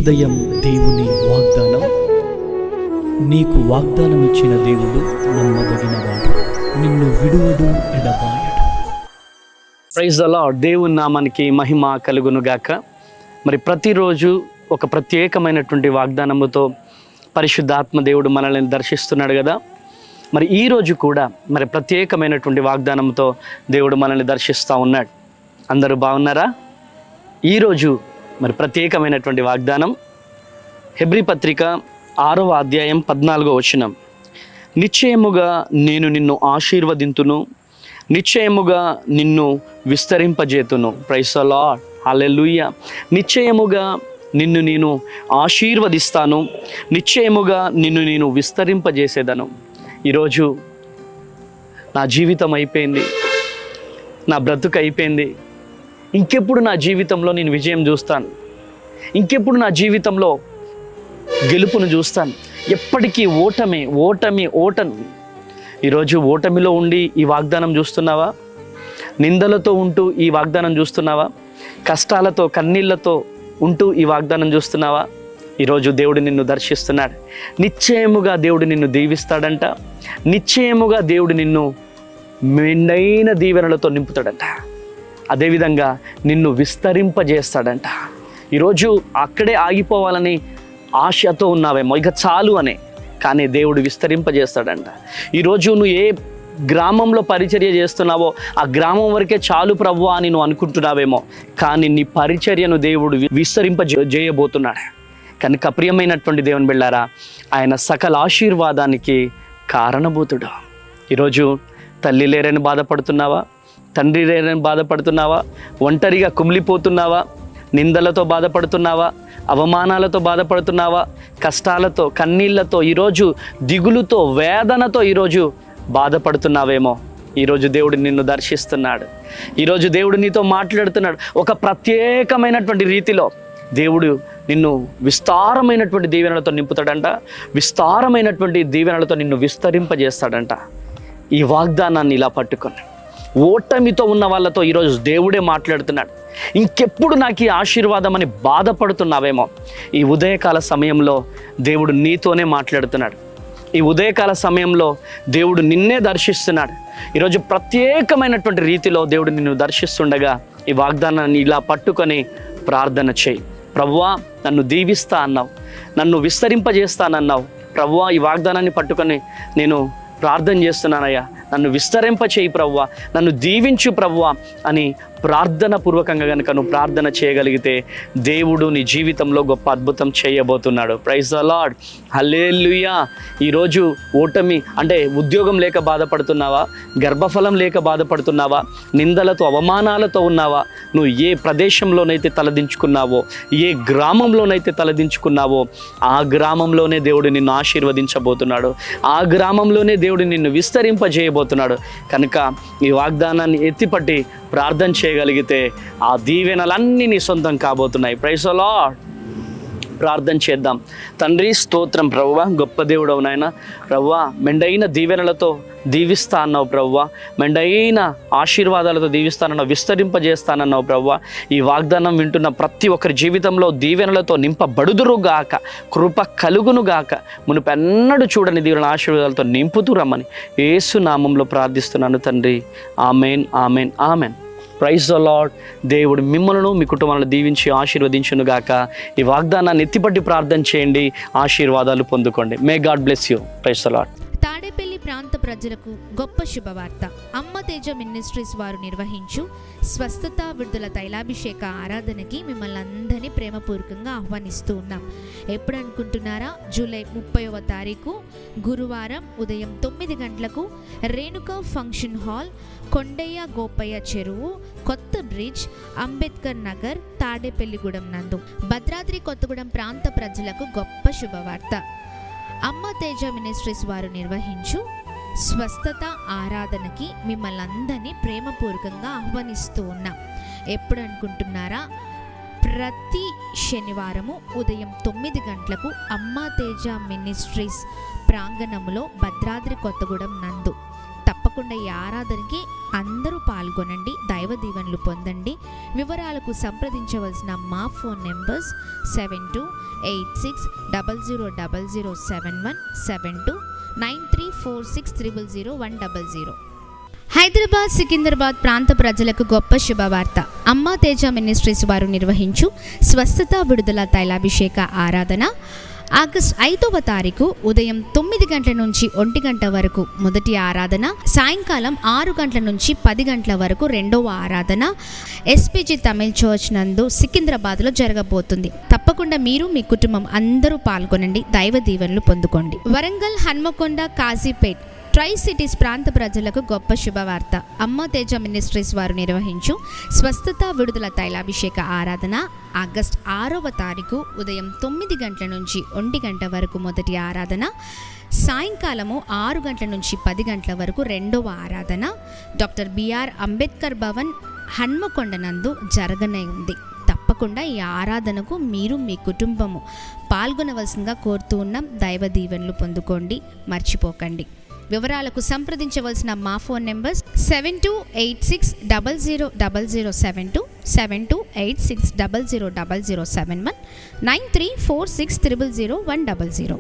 ఉదయం దేవుని వాగ్దానం. నీకు వాగ్దానం ఇచ్చిన దేవుడు నమ్మదగినవాడు, నిన్ను విడువడు, ఎడబాయడు. Praise the lord. దేవుని నామానికి మహిమ కలుగును గాక. మరి ప్రతిరోజు ఒక ప్రత్యేకమైనటువంటి వాగ్దానముతో పరిశుద్ధాత్మ దేవుడు మనల్ని దర్శిస్తున్నాడు కదా. మరి ఈరోజు కూడా మరి ప్రత్యేకమైనటువంటి వాగ్దానంతో దేవుడు మనల్ని దర్శిస్తూ ఉన్నాడు. అందరూ బాగున్నారా? ఈరోజు మరి ప్రత్యేకమైనటువంటి వాగ్దానం హెబ్రీ పత్రిక 6వ అధ్యాయం 14వ వచనం. నిశ్చయముగా నేను నిన్ను ఆశీర్వదింతును, నిశ్చయముగా నిన్ను విస్తరింపజేతును. Praise the Lord. హల్లెలూయా. నిశ్చయముగా నిన్ను నేను ఆశీర్వదిస్తాను, నిశ్చయముగా నిన్ను నేను విస్తరింపజేసేదను. ఈరోజు నా జీవితం అయిపోయింది, నా బ్రతుకు అయిపోయింది, ఇంకెప్పుడు నా జీవితంలో నేను విజయం చూస్తాను, ఇంకెప్పుడు నా జీవితంలో గెలుపును చూస్తాను, ఎప్పటికీ ఓటమి ఓటమి ఓటమి. ఈరోజు ఓటమిలో ఉండి ఈ వాగ్దానం చూస్తున్నావా? నిందలతో ఉంటూ ఈ వాగ్దానం చూస్తున్నావా? కష్టాలతో కన్నీళ్లతో ఉంటూ ఈ వాగ్దానం చూస్తున్నావా? ఈరోజు దేవుడు నిన్ను దర్శిస్తున్నాడు. నిశ్చయముగా దేవుడు నిన్ను దీవిస్తాడంట, నిశ్చయముగా దేవుడు నిన్ను మెండైన దీవెనలతో నింపుతాడంట, అదేవిధంగా నిన్ను విస్తరింపజేస్తాడంట. ఈరోజు అక్కడే ఆగిపోవాలని ఆశతో ఉన్నావేమో, ఇక చాలు అనే, కానీ దేవుడు విస్తరింపజేస్తాడంట. ఈరోజు నువ్వు ఏ గ్రామంలో పరిచర్య చేస్తున్నావో ఆ గ్రామం వరకే చాలు ప్రభువా అని నువ్వు అనుకుంటున్నావేమో, కానీ నీ పరిచర్యను దేవుడు విస్తరింపజేయబోతున్నాడు. కనుక ప్రియమైనటువంటి దేవుని బిడ్డలారా, ఆయన సకల ఆశీర్వాదానికి కారణభూతుడు. ఈరోజు తల్లి లేరని బాధపడుతున్నావా? తండ్రి లేరని బాధపడుతున్నావా? ఒంటరిగా కుమిలిపోతున్నావా? నిందలతో బాధపడుతున్నావా? అవమానాలతో బాధపడుతున్నావా? కష్టాలతో కన్నీళ్లతో, ఈరోజు దిగులుతో వేదనతో ఈరోజు బాధపడుతున్నావేమో. ఈరోజు దేవుడు నిన్ను దర్శిస్తున్నాడు. ఈరోజు దేవుడు నీతో మాట్లాడుతున్నాడు. ఒక ప్రత్యేకమైనటువంటి రీతిలో దేవుడు నిన్ను విస్తారమైనటువంటి దీవెనలతో నింపుతాడంట, విస్తారమైనటువంటి దీవెనలతో నిన్ను విస్తరింపజేస్తాడంట. ఈ వాగ్దానాన్ని ఇలా పట్టుకొని ఓటమితో ఉన్న వాళ్ళతో ఈరోజు దేవుడే మాట్లాడుతున్నాడు. ఇంకెప్పుడు నాకు ఈ ఆశీర్వాదం అని బాధపడుతున్నావేమో, ఈ ఉదయకాల సమయంలో దేవుడు నీతోనే మాట్లాడుతున్నాడు. ఈ ఉదయకాల సమయంలో దేవుడు నిన్నే దర్శిస్తున్నాడు. ఈరోజు ప్రత్యేకమైనటువంటి రీతిలో దేవుడు నిన్ను దర్శిస్తుండగా ఈ వాగ్దానాన్ని ఇలా పట్టుకొని ప్రార్థన చేయి. ప్రభువా, నన్ను దీవిస్తా అన్నావు, నన్ను విస్తరింపజేస్తానన్నావు. ప్రభువా, ఈ వాగ్దానాన్ని పట్టుకొని నేను ప్రార్థన చేస్తున్నానయ్యా, నన్ను విస్తరింప చేయి ప్రభువా, నన్ను దీవించు ప్రభువా అని ప్రార్థన పూర్వకంగా కనుక నువ్వు ప్రార్థన చేయగలిగితే దేవుడు నీ జీవితంలో గొప్ప అద్భుతం చేయబోతున్నాడు. Praise the Lord. హల్లెలూయా. ఈరోజు ఓటమి అంటే ఉద్యోగం లేక బాధపడుతున్నావా? గర్భఫలం లేక బాధపడుతున్నావా? నిందలతో అవమానాలతో ఉన్నావా? నువ్వు ఏ ప్రదేశంలోనైతే తలదించుకున్నావో, ఏ గ్రామంలోనైతే తలదించుకున్నావో ఆ గ్రామంలోనే దేవుడు నిన్ను ఆశీర్వదించబోతున్నాడు, ఆ గ్రామంలోనే దేవుడు నిన్ను విస్తరింపజేయబోతున్నాడు. కనుక ఈ వాగ్దానాన్ని ఎత్తిపట్టి ప్రార్థన చేయగలిగితే ఆ దీవెనలన్నీ నీ సొంతం కాబోతున్నాయి. Praise the Lord. ప్రార్థన చేద్దాం. తండ్రి స్తోత్రం ప్రభువా, గొప్ప దేవుడవు నాయన. ప్రభువా, మెండైన దీవెనలతో దీవిస్తా అన్నావు ప్రభువా, మెండైన ఆశీర్వాదాలతో దీవిస్తానన్నావు, విస్తరింపజేస్తానన్నావు ప్రభువా. ఈ వాగ్దానం వింటున్న ప్రతి ఒక్కరి జీవితంలో దీవెనలతో నింపబడుదురుగాక, కృప కలుగునుగాక, మునుపెన్నడూ చూడని దీవెనల ఆశీర్వాదాలతో నింపుతూ రమ్మని యేసు నామంలో ప్రార్థిస్తున్నాను తండ్రి. Amen, amen, amen. Praise the Lord. దేవుడు మిమ్మల్ని మీ కుటుంబాలను దీవించి ఆశీర్వదించును గాక. ఈ వాగ్దానాన్ని ఎత్తిపట్టి ప్రార్థన చేయండి, ఆశీర్వాదాలు పొందుకోండి. May God bless you. Praise the Lord. Tadepalli ప్రాంత ప్రజలకు గొప్ప శుభవార్త. అమ్మ తేజ మినిస్ట్రీస్ వారు నిర్వహించు స్వస్థత విడుదల తైలాభిషేక ఆరాధనకి మిమ్మల్ని అందరినీ ప్రేమపూర్వకంగా ఆహ్వానిస్తూ ఉన్నాం. ఎప్పుడు అనుకుంటున్నారా? జూలై 30వ తారీఖు గురువారం ఉదయం 9 గంటలకు రేణుకా ఫంక్షన్ హాల్, కొండయ్య గోపయ్య చెరువు, కొత్త బ్రిడ్జ్, అంబేద్కర్ నగర్, తాడేపల్లిగూడెం నందు. భద్రాద్రి కొత్తగూడెం ప్రాంత ప్రజలకు గొప్ప శుభవార్త. అమ్మ తేజ మినిస్ట్రీస్ వారు నిర్వహించు స్వస్థత ఆరాధనకి మిమ్మల్ని అందరినీ ప్రేమపూర్వకంగా ఆహ్వానిస్తూ ఉన్నాం. ఎప్పుడు అనుకుంటున్నారా? ప్రతి శనివారము ఉదయం 9 గంటలకు అమ్మ తేజ మినిస్ట్రీస్ ప్రాంగణములో భద్రాద్రి కొత్తగూడెం నందు. తప్పకుండా తప్పకుండా ఈ ఆరాధనకి అందరూ పాల్గొనండి, దైవ దీవెనలు పొందండి. వివరాలకు సంప్రదించవలసిన మా ఫోన్ నెంబర్స్ 7286000071, 729346000100. హైదరాబాద్, సికింద్రాబాద్ ప్రాంత ప్రజలకు గొప్ప శుభవార్త. అమ్మా తేజ మినిస్ట్రీస్ వారు నిర్వహించు స్వస్థత విడుదల తైలాభిషేక ఆరాధన ఆగస్టు 5వ తారీఖు ఉదయం 9 గంటల నుంచి 1 గంట వరకు మొదటి ఆరాధన, సాయంకాలం 6 గంటల నుంచి 10 గంటల వరకు రెండవ ఆరాధన ఎస్పీజీ తమిళ్ చర్చ్ నందు సికింద్రాబాద్లో జరగబోతుంది. తప్పకుండా మీరు మీ కుటుంబం అందరూ పాల్గొనండి, దైవ దీవెనలు పొందుకోండి. వరంగల్, హన్మకొండ, కాజీపేట్ ట్రై సిటీస్ ప్రాంత ప్రజలకు గొప్ప శుభవార్త. అమ్మా తేజ మినిస్ట్రీస్ వారు నిర్వహించు స్వస్థత విడుదల తైలాభిషేక ఆరాధన ఆగస్టు 6వ తారీఖు ఉదయం 9 గంటల నుంచి 1 గంట వరకు మొదటి ఆరాధన, సాయంకాలము 6 గంటల నుంచి 10 గంటల వరకు రెండవ ఆరాధన డాక్టర్ బిఆర్ అంబేద్కర్ భవన్, హన్మకొండ నందు జరగనే ఉంది. తప్పకుండా ఈ ఆరాధనకు మీరు మీ కుటుంబము పాల్గొనవలసిందిగా కోరుతూ ఉన్నాం. దైవ దీవెనలు పొందుకోండి, మర్చిపోకండి. వివరాలకు సంప్రదించవలసిన మా ఫోన్ నెంబర్స్ 7286000072, 7286000071, 9346000100.